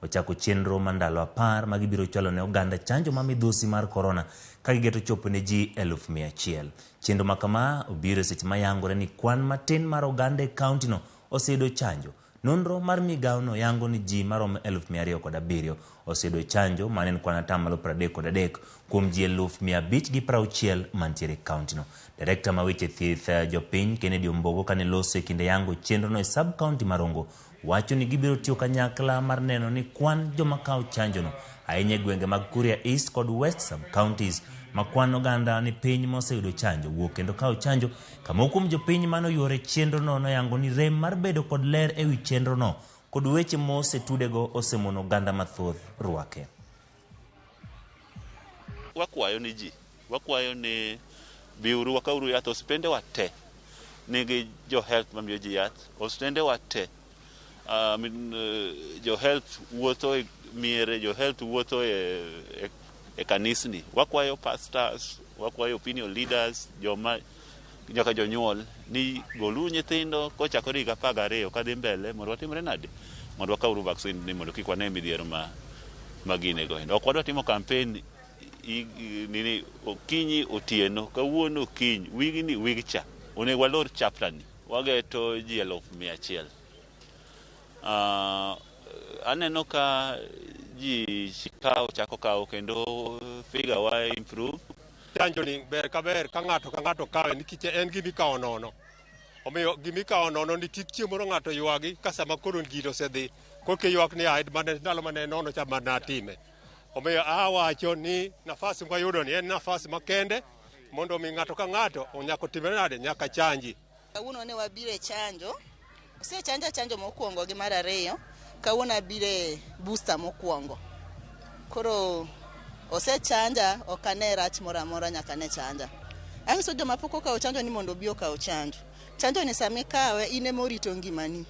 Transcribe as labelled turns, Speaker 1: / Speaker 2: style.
Speaker 1: ochako chenro mandalo 10 magibiro chalo ne oganda chanjo ma midhusi mar corona kagigeto chopo ne ji 100,000. Chenro makama obiro seche mayangore ni kwan matin mar oganda e kaunti no oseyudo chanjo. Nonro mar migao no yango ni ji maromo 207,000 oseyudo chanjo, mane en kwan atamalo 33 kuom ji 560 mantiere kaunti no. Direkta ma weche thieth jopiny Kennedy Ombogo kane loso e kinde yango chenro no e sub kaunti Marongo wacho ni gibiro tiyo kanyakla mar neno ni kwan joma kawo chanjo no ahinya gwenge mag Kuria East kod West sub counties ma kwan oganda ni piny moseyudo chanjo wuok kendo kawo chanjo. Kama kuom jopiny mano yore chenro no noyango ni rem mar bedo kod ler ewi chenro no kod weche mosetudego osemono oganda mathoth rwake.
Speaker 2: Wakwayo ni biuru wakauru yath osipende wate nigi jo health mamiyo ji yath osipende wate jo health wuotho e miere, jo health wuotho e kanisni. Wakwayo pastors, wakwayo opinion leaders, nyaka jonyuol ni golu nyithindo kochako higa 12 kadhi mbele mondo watimre nade mondo wakauru vaccine ni mondo kik wane midhiero magine go. Ok wadwa timo campaign nini okinyi otieno kawuono okiny wigni wigcha onego walor chapter ni wageto ji 100,000. Aneno ka ji chako kawo kendo figure wa improve.
Speaker 3: Chanjo ni ber ka ng'ato kawe nikech en gimi kawo nono. Omiyo gimi kawo nono ni kik chiemo moro ng'ato ywagi ka sama koro gino osedhi koke ywak ni aid mane ndalo mane nono cha mana time. Omiyo awacho ni nafasi mwayudo ni en nafasi makende mondo mi ng'ato ka ng'ato onyako timre nade nyaka chanji.
Speaker 4: Kawuono ne wabire chanjo. Chanjo mokwongo gi mar ariyo. Kawuono abire booster mokwongo. Koro osechanja okane rach moro amora nyaka ne chanja. Anyiso joma pok okawo chanjo ni mondo obi okawo chanjo. Chanjo ni sami kawe ine morito ngimani.